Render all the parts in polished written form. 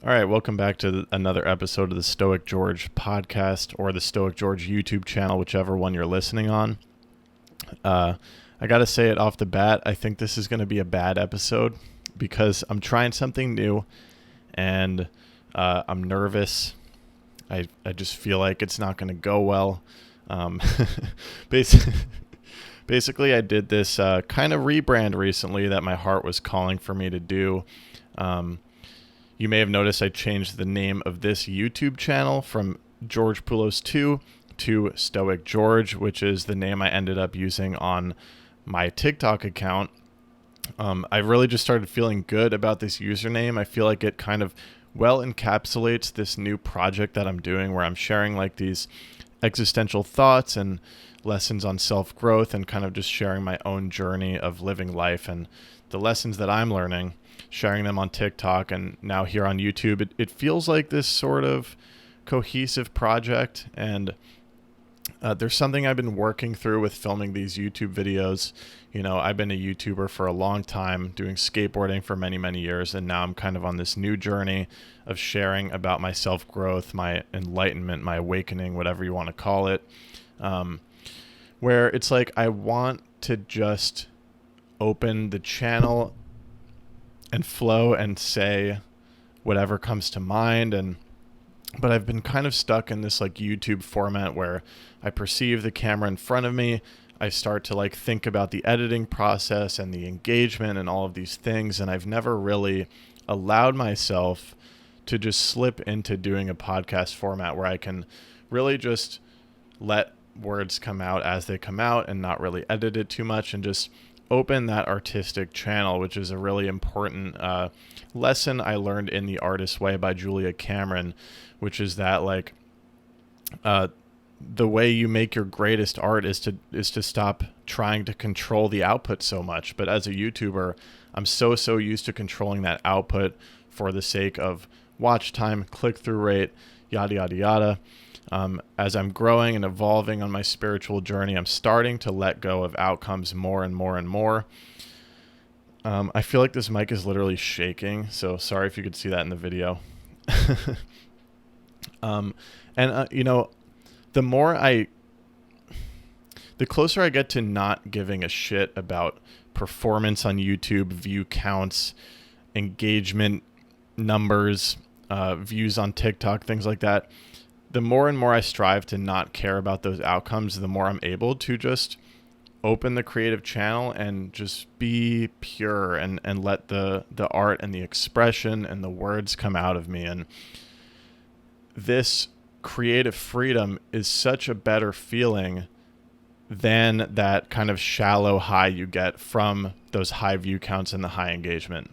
All right, welcome back to another episode of the Stoic George podcast or the Stoic George YouTube channel, whichever one you're listening on. I got to say it off the bat, I think this is going to be a bad episode because I'm trying something new and I'm nervous. I just feel like it's not going to go well. Basically, I did this kind of rebrand recently that my heart was calling for me to do. You may have noticed I changed the name of this YouTube channel from George Poulos 2 to Stoic George, which is the name I ended up using on my TikTok account. I really just started feeling good about this username. I feel like it kind of well encapsulates this new project that I'm doing where I'm sharing like these existential thoughts and lessons on self-growth and kind of just sharing my own journey of living life and the lessons that I'm learning, sharing them on TikTok and now here on YouTube. It feels like this sort of cohesive project, and there's something I've been working through with filming these YouTube videos. You know, I've been a YouTuber for a long time, doing skateboarding for many, many years, and now I'm kind of on this new journey of sharing about my self-growth, my enlightenment, my awakening, whatever you want to call it, where it's like I want to just open the channel and flow and say whatever comes to mind, but I've been kind of stuck in this like YouTube format where I perceive the camera in front of me. I start to like think about the editing process and the engagement and all of these things, and I've never really allowed myself to just slip into doing a podcast format where I can really just let words come out as they come out and not really edit it too much and just open that artistic channel, which is a really important lesson I learned in The Artist's Way by Julia Cameron, which is that like the way you make your greatest art is to stop trying to control the output so much. But as a YouTuber, I'm so used to controlling that output for the sake of watch time, click-through rate, yada, yada, yada. As I'm growing and evolving on my spiritual journey, I'm starting to let go of outcomes more and more and more. I feel like this mic is literally shaking, so sorry if you could see that in the video. You know, the closer I get to not giving a shit about performance on YouTube, view counts, engagement numbers, views on TikTok, things like that, the more and more I strive to not care about those outcomes, the more I'm able to just open the creative channel and just be pure and let the art and the expression and the words come out of me. And this creative freedom is such a better feeling than that kind of shallow high you get from those high view counts and the high engagement.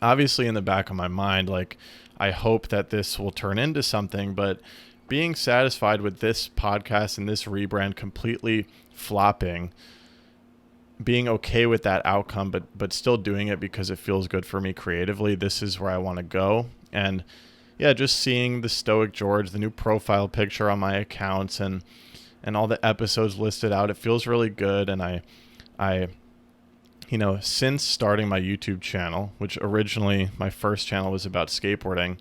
Obviously, in the back of my mind, like, I hope that this will turn into something, but being satisfied with this podcast and this rebrand completely flopping, being okay with that outcome, but still doing it because it feels good for me creatively, this is where I want to go. And yeah, just seeing the Stoic George, the new profile picture on my accounts and all the episodes listed out, it feels really good. And I you know, since starting my YouTube channel, which originally my first channel was about skateboarding,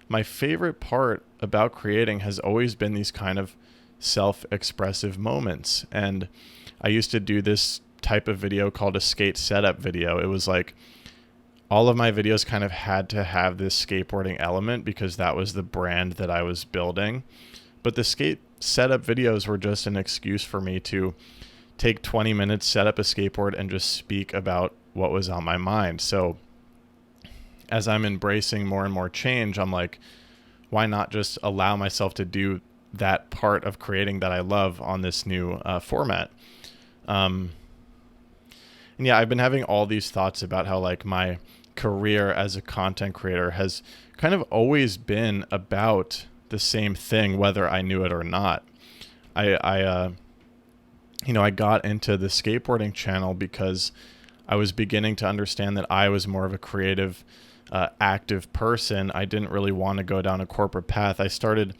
my favorite part about creating has always been these kind of self-expressive moments. And I used to do this type of video called a skate setup video. It was like all of my videos kind of had to have this skateboarding element because that was the brand that I was building. But the skate setup videos were just an excuse for me to take 20 minutes, set up a skateboard, and just speak about what was on my mind. So as I'm embracing more and more change, I'm like, why not just allow myself to do that part of creating that I love on this new format? And yeah, I've been having all these thoughts about how like my career as a content creator has kind of always been about the same thing, whether I knew it or not. I got into the skateboarding channel because I was beginning to understand that I was more of a creative, active person. I didn't really want to go down a corporate path. I started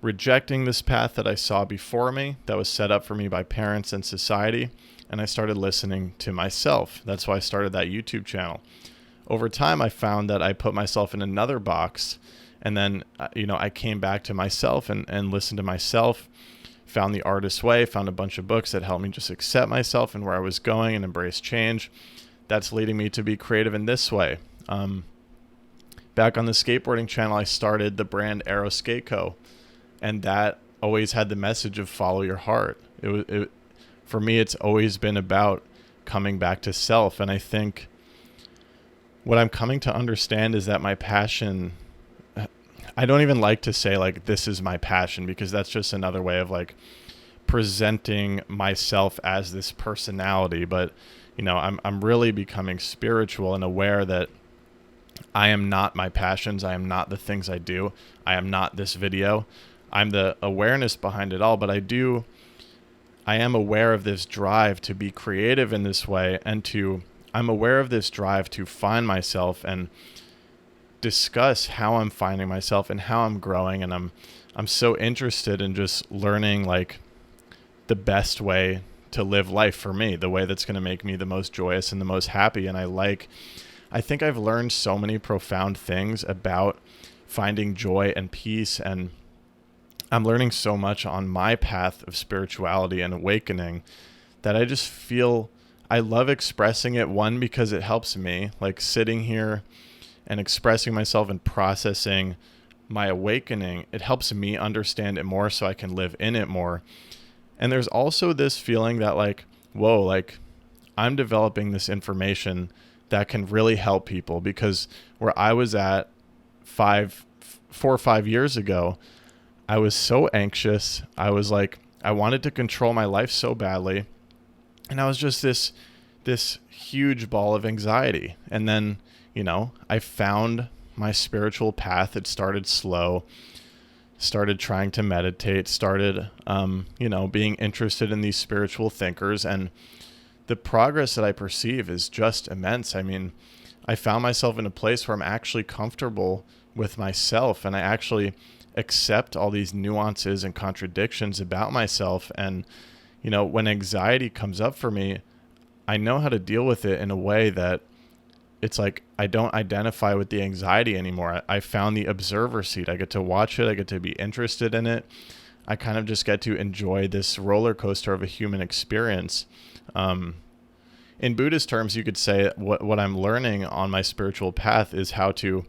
rejecting this path that I saw before me that was set up for me by parents and society, and I started listening to myself. That's why I started that YouTube channel. over time, I found that I put myself in another box. And then, I came back to myself and listened to myself, found the artist's way, found a bunch of books that helped me just accept myself and where I was going and embrace change. That's leading me to be creative in this way. Back on the skateboarding channel, I started the brand Aero Skate Co. And that always had the message of follow your heart. For me, it's always been about coming back to self. And I think what I'm coming to understand is that my passion, I don't even like to say like, this is my passion, because that's just another way of like presenting myself as this personality. But, I'm really becoming spiritual and aware that I am not my passions. I am not the things I do. I am not this video. I'm the awareness behind it all, but I am aware of this drive to be creative in this way, and I'm aware of this drive to find myself and discuss how I'm finding myself and how I'm growing. And I'm so interested in just learning like the best way to live life for me, the way that's going to make me the most joyous and the most happy. And I think I've learned so many profound things about finding joy and peace, and I'm learning so much on my path of spirituality and awakening that I just feel I love expressing it. One, because it helps me, like sitting here and expressing myself and processing my awakening. It helps me understand it more so I can live in it more. And there's also this feeling that like, whoa, like I'm developing this information that can really help people, because where I was at 4 or 5 years ago, I was so anxious. I was like, I wanted to control my life so badly. And I was just this huge ball of anxiety. And then, I found my spiritual path. It started slow, started trying to meditate, started, being interested in these spiritual thinkers. And the progress that I perceive is just immense. I mean, I found myself in a place where I'm actually comfortable with myself, and I actually accept all these nuances and contradictions about myself. And, when anxiety comes up for me, I know how to deal with it in a way that it's like I don't identify with the anxiety anymore. I found the observer seat. I get to watch it. I get to be interested in it. I kind of just get to enjoy this roller coaster of a human experience. In Buddhist terms, you could say what I'm learning on my spiritual path is how to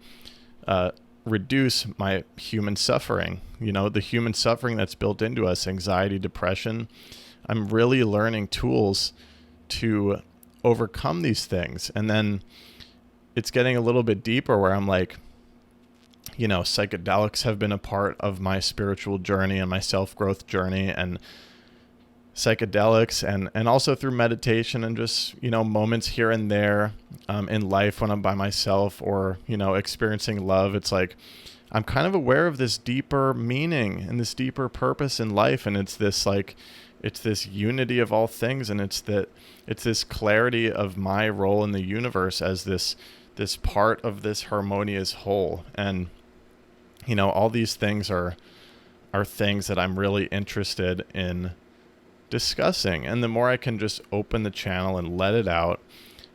reduce my human suffering, the human suffering that's built into us, anxiety, depression. I'm really learning tools to overcome these things. And then it's getting a little bit deeper where I'm like, psychedelics have been a part of my spiritual journey and my self-growth journey, and psychedelics and also through meditation and just, moments here and there in life when I'm by myself or, experiencing love. It's like, I'm kind of aware of this deeper meaning and this deeper purpose in life. And it's this unity of all things. And it's this clarity of my role in the universe as this part of this harmonious whole. And, all these things are things that I'm really interested in discussing. And the more I can just open the channel and let it out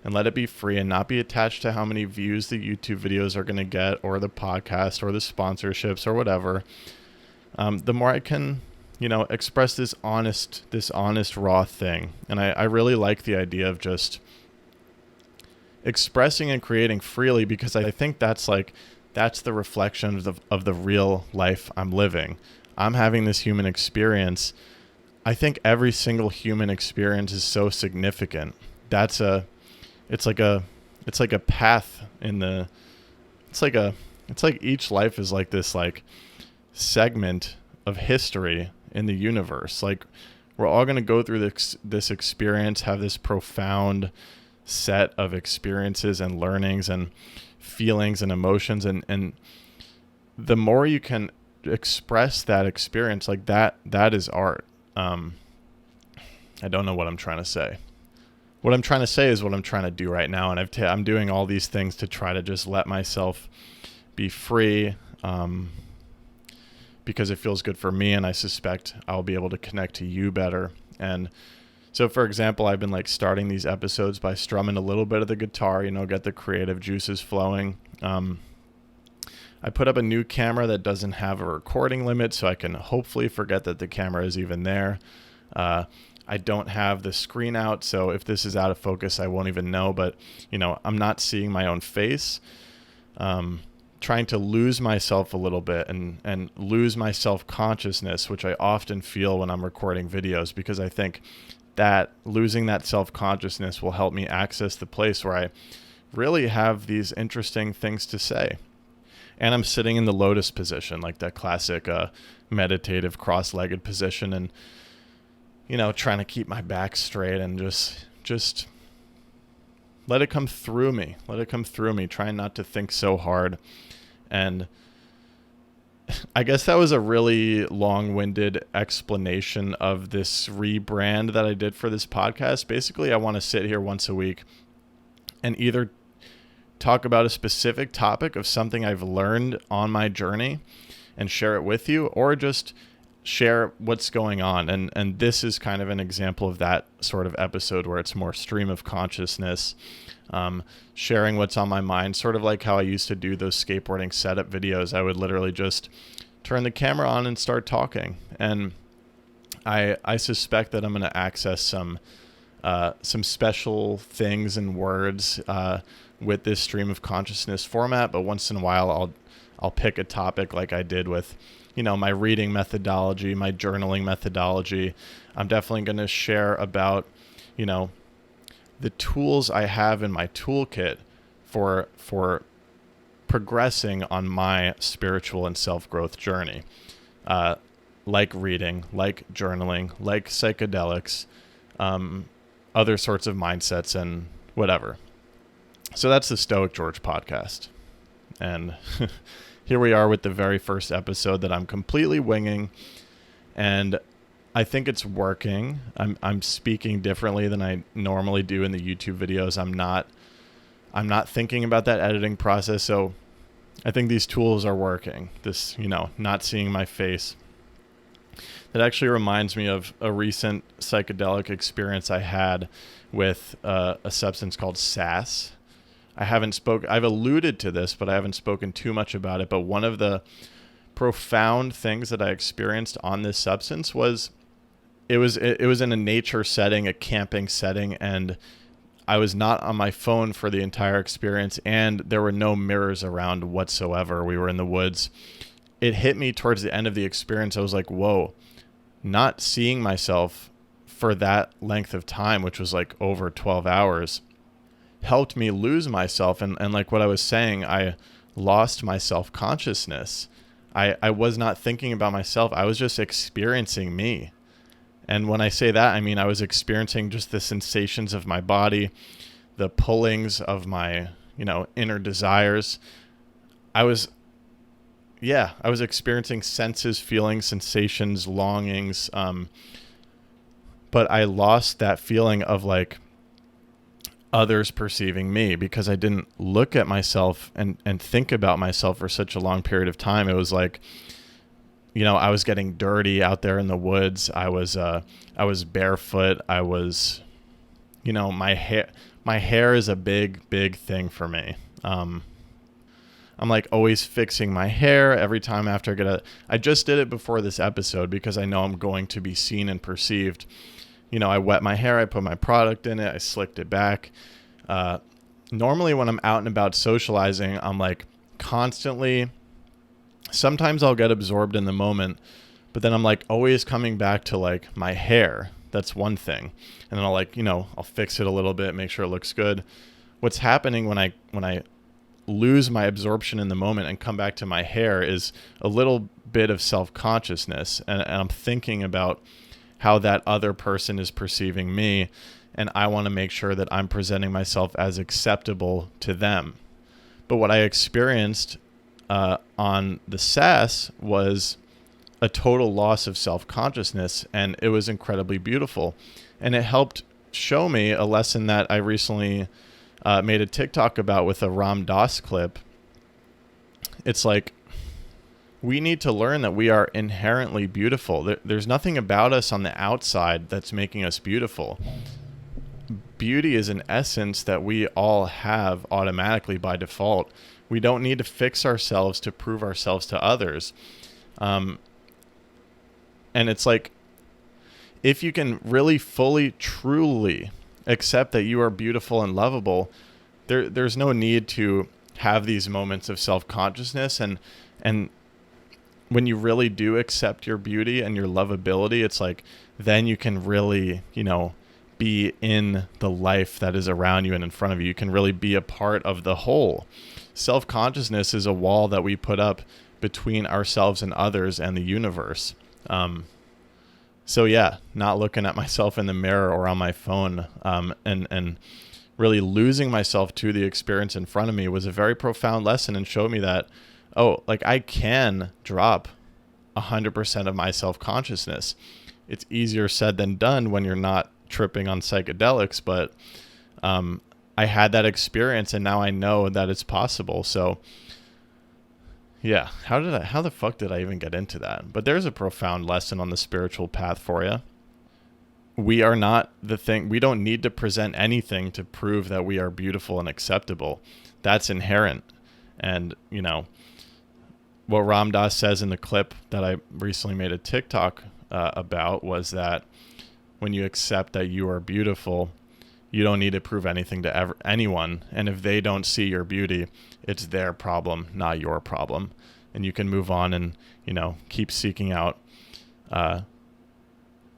and let it be free and not be attached to how many views the YouTube videos are going to get or the podcast or the sponsorships or whatever, the more I can, express this honest raw thing. And I really like the idea of just expressing and creating freely, because I think that's the reflection of the real life I'm living. I'm having this human experience. I think every single human experience is so significant. It's like a path it's like each life is like this segment of history in the universe. Like, we're all going to go through this experience, have this profound set of experiences and learnings and feelings and emotions. And the more you can express that experience, like that is art. I don't know what I'm trying to say. What I'm trying to say is what I'm trying to do right now. And I'm doing all these things to try to just let myself be free, because it feels good for me. And I suspect I'll be able to connect to you better. And So for example, I've been like starting these episodes by strumming a little bit of the guitar, get the creative juices flowing. I put up a new camera that doesn't have a recording limit, so I can hopefully forget that the camera is even there. I don't have the screen out, so if this is out of focus, I won't even know, but I'm not seeing my own face. Trying to lose myself a little bit and lose my self-consciousness, which I often feel when I'm recording videos, because I think that losing that self-consciousness will help me access the place where I really have these interesting things to say. And I'm sitting in the lotus position, like that classic meditative cross-legged position, and trying to keep my back straight and just let it come through me. Let it come through me. Trying not to think so hard. And I guess that was a really long-winded explanation of this rebrand that I did for this podcast. Basically, I want to sit here once a week and either talk about a specific topic of something I've learned on my journey and share it with you, or just share what's going on. And this is kind of an example of that sort of episode where it's more stream of consciousness, sharing what's on my mind, sort of like how I used to do those skateboarding setup videos. I would literally just turn the camera on and start talking. And I suspect that I'm going to access some special things and words with this stream of consciousness format, but once in a while I'll pick a topic like I did with my reading methodology, my journaling methodology. I'm definitely going to share about the tools I have in my toolkit for progressing on my spiritual and self-growth journey, like reading, like journaling, like psychedelics, other sorts of mindsets, and whatever. So that's the Stoic George podcast. And here we are with the very first episode that I'm completely winging. And I think it's working. I'm speaking differently than I normally do in the YouTube videos. I'm not thinking about that editing process. So I think these tools are working. This, not seeing my face. That actually reminds me of a recent psychedelic experience I had with a substance called sass. I've alluded to this, but I haven't spoken too much about it. But one of the profound things that I experienced on this substance was it was in a nature setting, a camping setting, and I was not on my phone for the entire experience, and there were no mirrors around whatsoever. We were in the woods. It hit me towards the end of the experience. I was like, whoa, not seeing myself for that length of time, which was like over 12 hours, helped me lose myself. And like what I was saying, I lost my self-consciousness. I was not thinking about myself. I was just experiencing me. And when I say that, I mean, I was experiencing just the sensations of my body, the pullings of my, inner desires. I was experiencing senses, feelings, sensations, longings. But I lost that feeling of like others perceiving me, because I didn't look at myself and think about myself for such a long period of time. It was like, I was getting dirty out there in the woods. I was barefoot. I was, my hair is a big thing for me. I'm like always fixing my hair every time after I just did it before this episode because I know I'm going to be seen and perceived. I wet my hair, I put my product in it, I slicked it back. Normally when I'm out and about socializing, I'm like constantly, sometimes I'll get absorbed in the moment, but then I'm like always coming back to like my hair. That's one thing. And then I'll like, I'll fix it a little bit, make sure it looks good. What's happening when I lose my absorption in the moment and come back to my hair is a little bit of self-consciousness. And I'm thinking about how that other person is perceiving me, and I want to make sure that I'm presenting myself as acceptable to them. But what I experienced on the sass was a total loss of self-consciousness, and it was incredibly beautiful. And it helped show me a lesson that I recently made a TikTok about with a Ram Dass clip. It's like, we need to learn that we are inherently beautiful. There's nothing about us on the outside that's making us beautiful. Beauty is an essence that we all have automatically by default. We don't need to fix ourselves to prove ourselves to others. And it's like, if you can really fully, truly accept that you are beautiful and lovable, there's no need to have these moments of self-consciousness. And when you really do accept your beauty and your lovability, it's like, then you can really, be in the life that is around you and in front of you. You can really be a part of the whole. Self-consciousness is a wall that we put up between ourselves and others and the universe. So yeah, not looking at myself in the mirror or on my phone, and really losing myself to the experience in front of me was a very profound lesson, and showed me that, I can drop 100% of my self-consciousness. It's easier said than done when you're not tripping on psychedelics, but I had that experience, and now I know that it's possible. So yeah, how the fuck did I even get into that? But there's a profound lesson on the spiritual path for you. We are not the thing. We don't need to present anything to prove that we are beautiful and acceptable. That's inherent. And, what Ram Dass says in the clip that I recently made a TikTok about was that when you accept that you are beautiful, you don't need to prove anything to anyone. And if they don't see your beauty, it's their problem, not your problem. And you can move on and, keep seeking out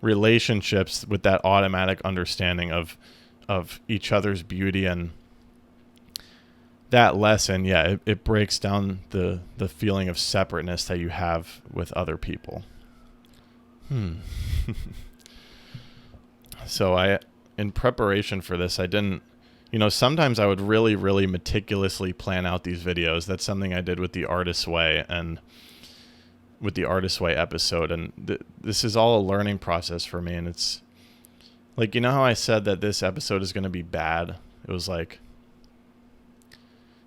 relationships with that automatic understanding of each other's beauty. And that lesson, it breaks down the feeling of separateness that you have with other people. So in preparation for this, I didn't, sometimes I would really, really meticulously plan out these videos. That's something I did with the Artist's Way and with the Artist's Way episode. And this is all a learning process for me. And it's like, how I said that this episode is going to be bad? It was like,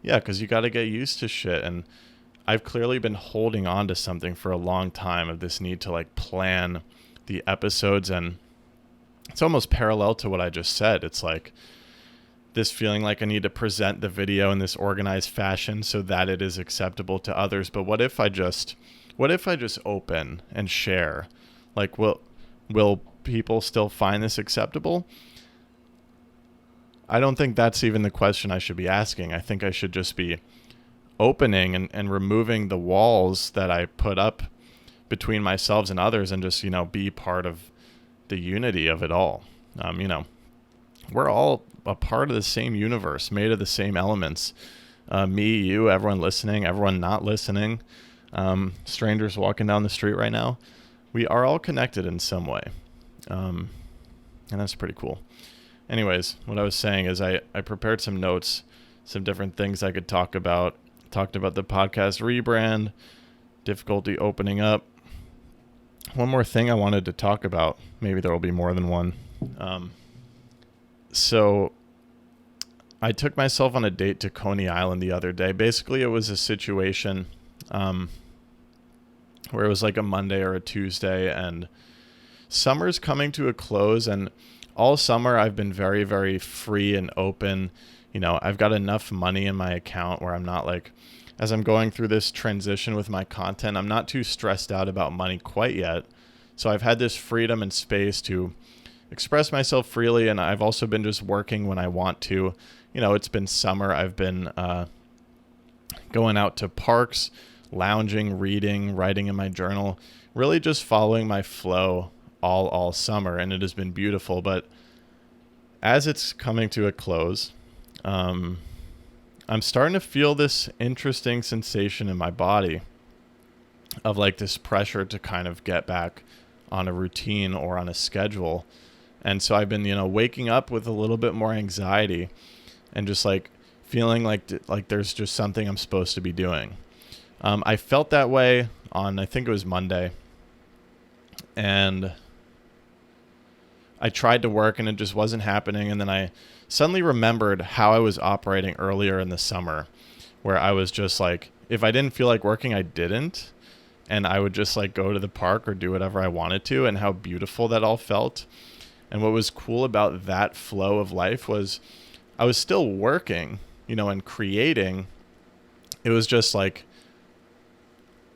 yeah, because you got to get used to shit. And I've clearly been holding on to something for a long time, of this need to plan the episodes, and it's almost parallel to what I just said. It's like this feeling like I need to present the video in this organized fashion so that it is acceptable to others. But what if I just open and share? Will people still find this acceptable? I don't think that's even the question I should be asking. I think I should just be opening and removing the walls that I put up between myself and others, and just, be part of the unity of it all. We're all a part of the same universe, made of the same elements. Me, you, everyone listening, everyone not listening, strangers walking down the street right now. We are all connected in some way. And that's pretty cool. Anyways, what I was saying is I prepared some notes, some different things I could talk about. Talked about the podcast rebrand, difficulty opening up. One more thing I wanted to talk about. Maybe there will be more than one. So I took myself on a date to Coney Island the other day. Basically, it was a situation where it was like a Monday or a Tuesday, and summer's coming to a close, and all summer I've been very, very free and open. I've got enough money in my account where I'm not as I'm going through this transition with my content, I'm not too stressed out about money quite yet. So I've had this freedom and space to express myself freely, and I've also been just working when I want to. It's been summer. I've been going out to parks, lounging, reading, writing in my journal, really just following my flow all summer, and it has been beautiful. But as it's coming to a close, I'm starting to feel this interesting sensation in my body of this pressure to kind of get back on a routine or on a schedule. And so I've been, waking up with a little bit more anxiety and just feeling like there's just something I'm supposed to be doing. I felt that way on, I think it was Monday, and I tried to work and it just wasn't happening. And then I suddenly remembered how I was operating earlier in the summer, where I was just if I didn't feel like working, I didn't. and I would just like go to the park or do whatever I wanted to, and how beautiful that all felt. And what was cool about that flow of life was I was still working, and creating. It was just like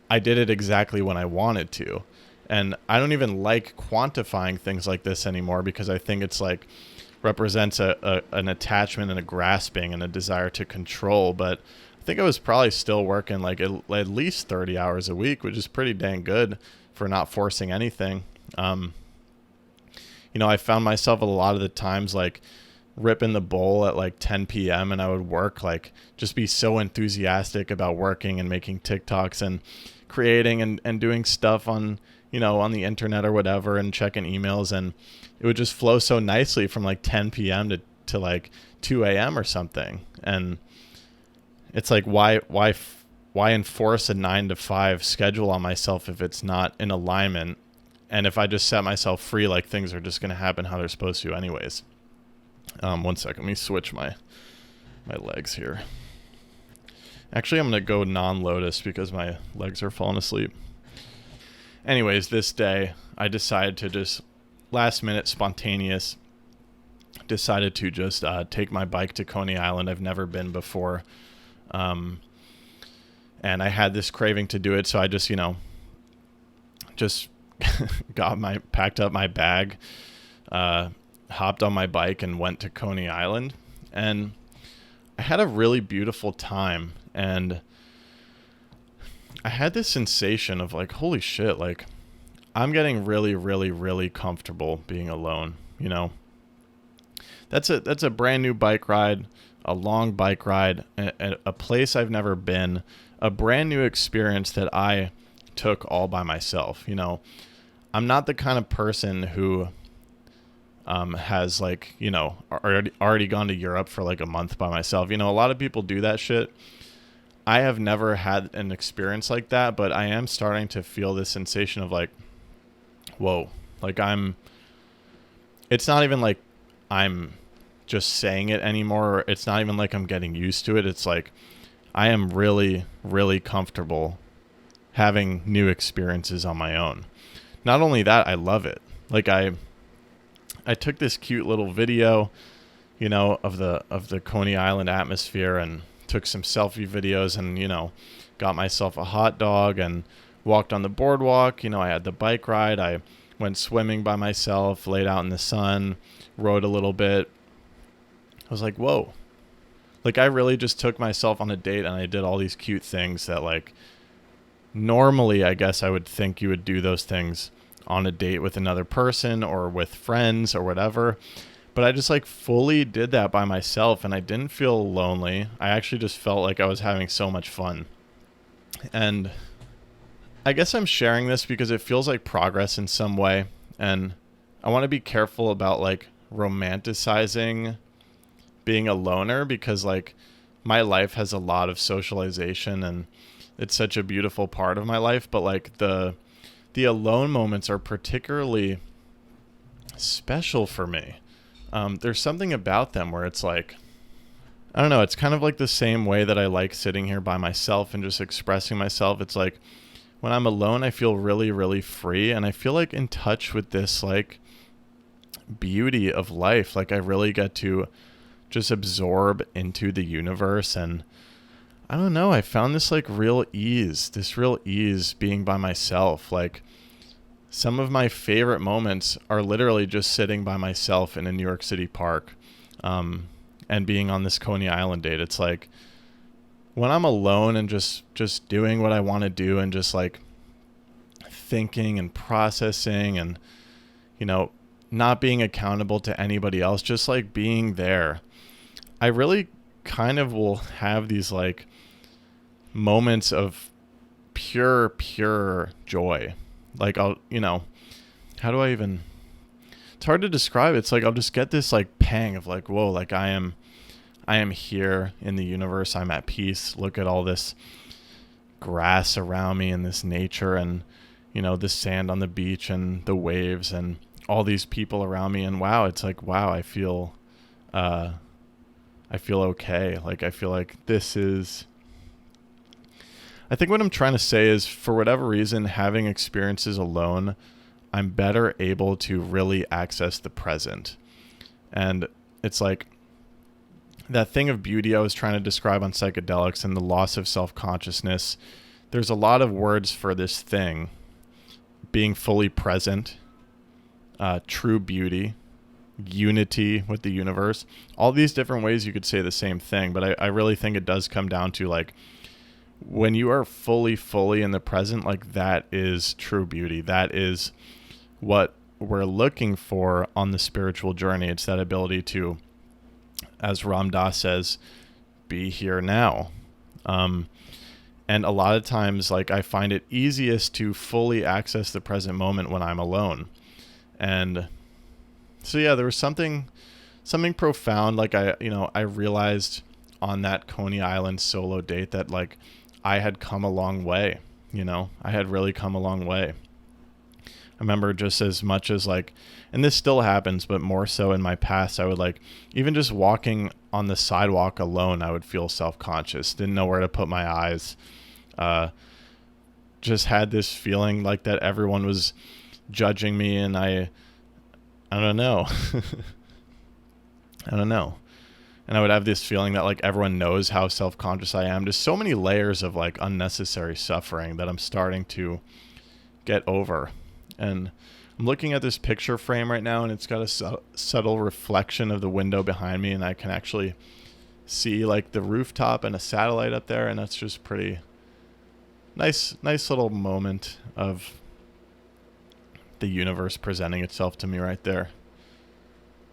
I did it exactly when I wanted to. And I don't even like quantifying things like this anymore, because I think it's like represents an attachment and a grasping and a desire to control. But I think I was probably still working like at least 30 hours a week, which is pretty dang good for not forcing anything. I found myself a lot of the times like ripping the bowl at like 10 p.m. and I would work, like just be so enthusiastic about working and making TikToks and creating and doing stuff on, on the internet or whatever, and checking emails. And it would just flow so nicely from like 10 p.m. to like 2 a.m. or something. And it's like, why enforce a 9 to 5 schedule on myself if it's not in alignment? And if I just set myself free, like things are just going to happen how they're supposed to anyways. One second, let me switch my legs here. Actually, I'm going to go non-lotus because my legs are falling asleep. Anyways, this day I decided to just last minute spontaneous decided to just take my bike to Coney Island. I've never been before. And I had this craving to do it. So I just, just packed up my bag, hopped on my bike and went to Coney Island, and I had a really beautiful time. And I had this sensation of like, holy shit, like I'm getting really, really, really comfortable being alone. That's a brand new bike ride, a long bike ride, a place I've never been, a brand new experience that I took all by myself. I'm not the kind of person who has like, already gone to Europe for like a month by myself. A lot of people do that shit. I have never had an experience like that, but I am starting to feel this sensation of like, whoa, like it's not even like I'm just saying it anymore. It's not even like I'm getting used to it. It's like I am really, really comfortable having new experiences on my own. Not only that, I love it. Like I took this cute little video, of the Coney Island atmosphere, and took some selfie videos, and, got myself a hot dog and walked on the boardwalk. I had the bike ride. I went swimming by myself, laid out in the sun, rode a little bit. I was like, whoa, like I really just took myself on a date, and I did all these cute things that like normally I guess I would think you would do those things on a date with another person or with friends or whatever. But I just like fully did that by myself, and I didn't feel lonely. I actually just felt like I was having so much fun. And I guess I'm sharing this because it feels like progress in some way. And I want to be careful about like romanticizing being a loner, because like my life has a lot of socialization and it's such a beautiful part of my life. But like the alone moments are particularly special for me. There's something about them where it's like, I don't know, it's kind of like the same way that I like sitting here by myself and just expressing myself. It's like when I'm alone, I feel really, really free, and I feel like in touch with this like beauty of life. Like I really get to just absorb into the universe. And I don't know, I found this real ease being by myself. Like some of my favorite moments are literally just sitting by myself in a New York City park, and being on this Coney Island date. It's like when I'm alone and just doing what I want to do, and just like thinking and processing, and, not being accountable to anybody else, just like being there. I really kind of will have these like moments of pure joy. Like how do I even, it's hard to describe. It's like I'll just get this like pang of like, whoa, like I am here in the universe. I'm at peace. Look at all this grass around me and this nature, and the sand on the beach and the waves and all these people around me. And wow, it's like, wow, I feel okay. Like I feel like this is, I think what I'm trying to say is, for whatever reason, having experiences alone, I'm better able to really access the present. And it's like that thing of beauty I was trying to describe on psychedelics and the loss of self-consciousness. There's a lot of words for this thing: being fully present, true beauty, unity with the universe. All these different ways you could say the same thing, but I really think it does come down to, like, when you are fully in the present, like, that is true beauty. That is what we're looking for on the spiritual journey. It's that ability to, as Ram Dass says, be here now. And a lot of times, like, I find it easiest to fully access the present moment when I'm alone. And so, yeah, there was something profound. Like, I realized on that Coney Island solo date that, like, I had come a long way. I had really come a long way. I remember, just as much as, like, and this still happens, but more so in my past, I would, like, even just walking on the sidewalk alone, I would feel self-conscious, didn't know where to put my eyes. Just had this feeling like that everyone was judging me, and I don't know. I don't know. And I would have this feeling that, like, everyone knows how self-conscious I am. Just so many layers of, like, unnecessary suffering that I'm starting to get over. And I'm looking at this picture frame right now, and it's got a subtle reflection of the window behind me, and I can actually see, like, the rooftop and a satellite up there, and that's just pretty nice little moment of the universe presenting itself to me right there.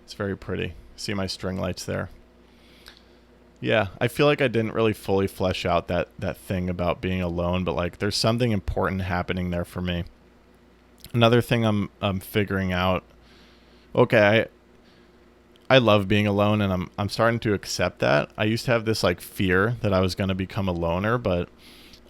It's very pretty. See my string lights there. Yeah, I feel like I didn't really fully flesh out that thing about being alone, but, like, there's something important happening there for me. Another thing I'm figuring out. Okay, I love being alone, and I'm starting to accept that. I used to have this, like, fear that I was going to become a loner, but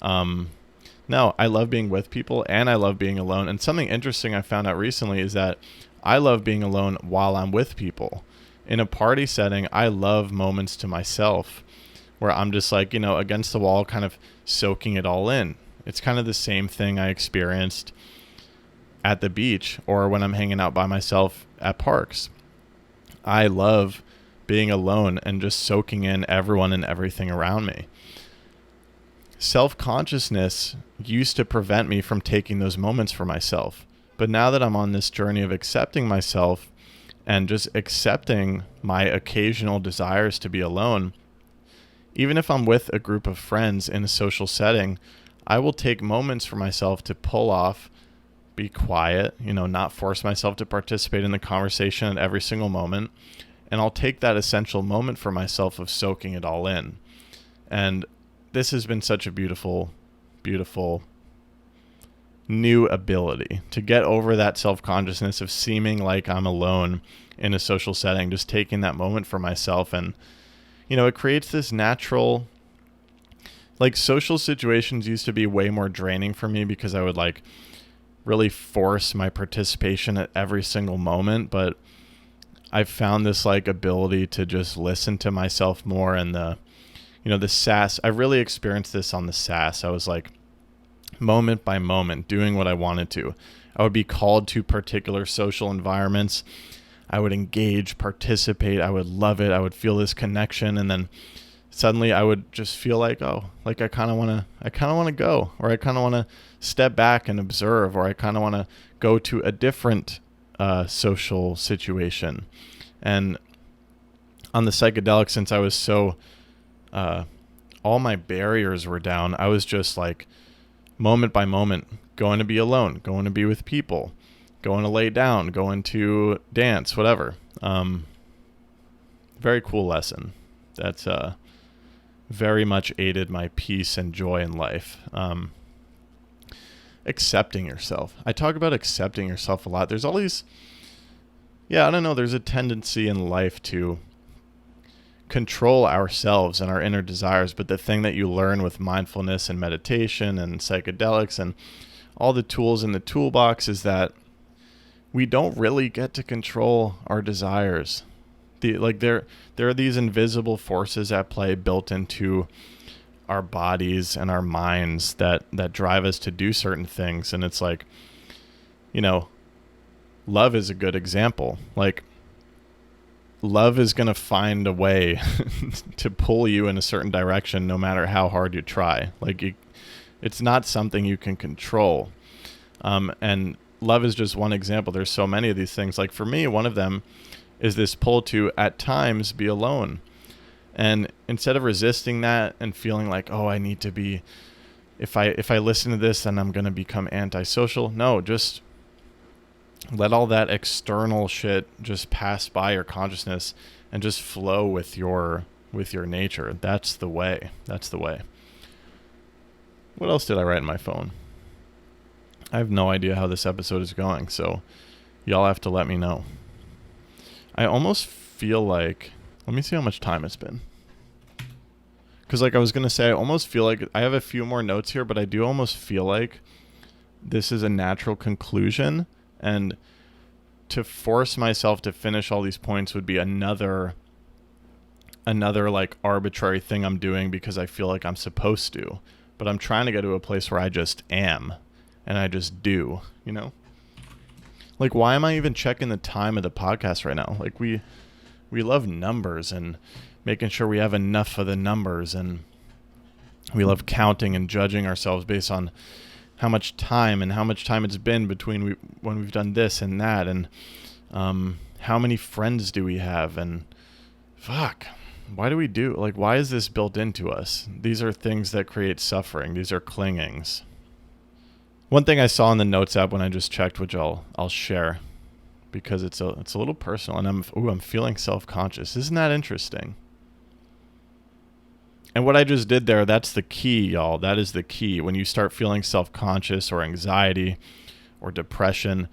no, I love being with people, and I love being alone. And something interesting I found out recently is that I love being alone while I'm with people. In a party setting, I love moments to myself where I'm just, like, against the wall, kind of soaking it all in. It's kind of the same thing I experienced at the beach or when I'm hanging out by myself at parks. I love being alone and just soaking in everyone and everything around me. Self-consciousness used to prevent me from taking those moments for myself. But now that I'm on this journey of accepting myself and just accepting my occasional desires to be alone, even if I'm with a group of friends in a social setting, I will take moments for myself to pull off, be quiet, not force myself to participate in the conversation at every single moment. And I'll take that essential moment for myself of soaking it all in. And this has been such a beautiful, beautiful new ability to get over that self-consciousness of seeming like I'm alone in a social setting, just taking that moment for myself. And, it creates this natural, like, social situations used to be way more draining for me because I would, like, really force my participation at every single moment. But I've found this, like, ability to just listen to myself more, and the SAS. I really experienced this on the SAS. I was, like, moment by moment doing what I wanted to. I would be called to particular social environments. I would engage, participate. I would love it. I would feel this connection, and then suddenly I would just feel like, oh, like, I kind of want to go, or I kind of want to step back and observe, or I kind of want to go to a different social situation. And on the psychedelics, since I was so, all my barriers were down, I was just, like, moment by moment, going to be alone, going to be with people, going to lay down, going to dance, whatever. Very cool lesson. That's very much aided my peace and joy in life. Accepting yourself. I talk about accepting yourself a lot. There's all these, I don't know, there's a tendency in life to control ourselves and our inner desires, but the thing that you learn with mindfulness and meditation and psychedelics and all the tools in the toolbox is that we don't really get to control our desires. There are these invisible forces at play built into our bodies and our minds that drive us to do certain things. And it's like, love is a good example. Like, love is going to find a way to pull you in a certain direction no matter how hard you try. Like, it's not something you can control. And love is just one example. There's so many of these things. Like, for me, one of them is this pull to, at times, be alone. And instead of resisting that and feeling like, oh, I need to be, if I listen to this, then I'm going to become antisocial. No, just let all that external shit just pass by your consciousness and just flow with your nature. That's the way. That's the way. What else did I write in my phone? I have no idea how this episode is going, so y'all have to let me know. I almost feel like, let me see how much time it's been. Because like I was going to say, I almost feel like I have a few more notes here, but I do almost feel like this is a natural conclusion. And to force myself to finish all these points would be another like arbitrary thing I'm doing because I feel like I'm supposed to. But I'm trying to get to a place where I just am and I just do, Like, why am I even checking the time of the podcast right now? Like, we love numbers and making sure we have enough of the numbers, and we love counting and judging ourselves based on how much time it's been between when we've done this and that, and how many friends do we have, and fuck, why do we do, like, why is this built into us? These are things that create suffering. These are clingings. One thing I saw in the notes app when I just checked, which I'll share, because it's a little personal, and I'm feeling self-conscious. Isn't that interesting? And what I just did there, that's the key, y'all. That is the key. When you start feeling self-conscious or anxiety or depression,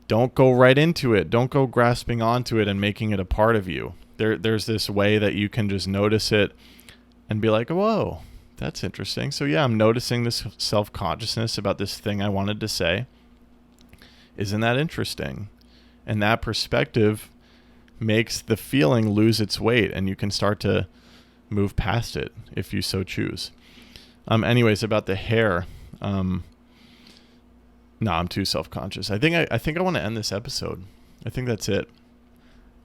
don't go right into it. Don't go grasping onto it and making it a part of you. There's this way that you can just notice it and be like, whoa, that's interesting. So yeah, I'm noticing this self-consciousness about this thing I wanted to say. Isn't that interesting? And that perspective makes the feeling lose its weight, and you can start to move past it if you so choose. Anyways, about the hair. No, I'm too self-conscious. I think I want to end this episode. I think that's it.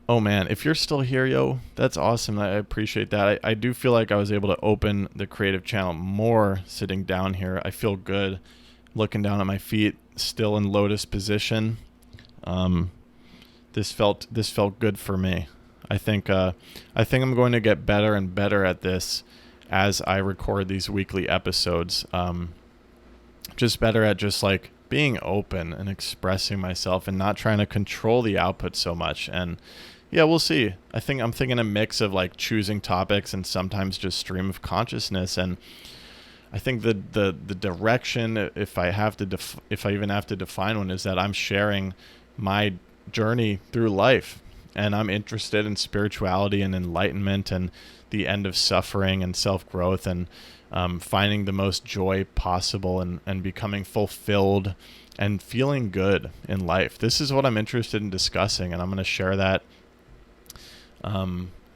Oh man, if you're still here, yo, that's awesome. I appreciate that. I do feel like I was able to open the creative channel more sitting down here. I feel good looking down at my feet, still in lotus position. This felt good for me. I think I'm going to get better and better at this as I record these weekly episodes. Just better at just like being open and expressing myself and not trying to control the output so much. And yeah, we'll see. I'm thinking a mix of like choosing topics and sometimes just stream of consciousness. And I think the direction, if I even have to define one, is that I'm sharing my journey through life, and I'm interested in spirituality and enlightenment and the end of suffering and self-growth, and finding the most joy possible and becoming fulfilled and feeling good in life. This is what I'm interested in discussing, and I'm going to share that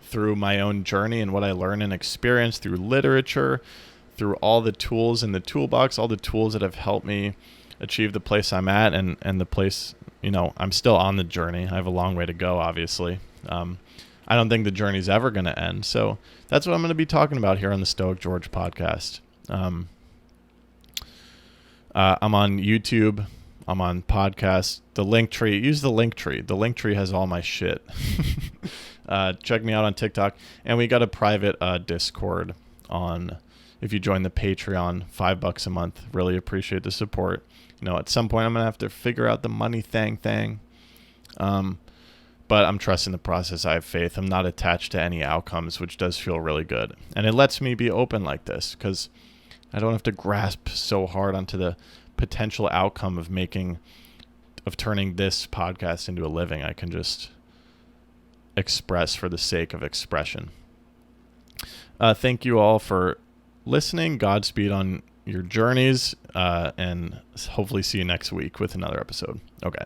through my own journey and what I learn and experience through literature, through all the tools in the toolbox, all the tools that have helped me achieve the place I'm at and the place, I'm still on the journey. I have a long way to go, obviously. I don't think the journey's ever going to end. So that's what I'm going to be talking about here on the Stoic George podcast. I'm on YouTube. I'm on podcasts. The link tree. Use the link tree. The link tree has all my shit. Check me out on TikTok. And we got a private Discord on, if you join the Patreon, $5 a month. Really appreciate the support. At some point I'm going to have to figure out the money thing. But I'm trusting the process. I have faith. I'm not attached to any outcomes, which does feel really good. And it lets me be open like this because I don't have to grasp so hard onto the potential outcome of turning this podcast into a living. I can just express for the sake of expression. Thank you all for listening. Godspeed on your journeys, and hopefully see you next week with another episode. Okay.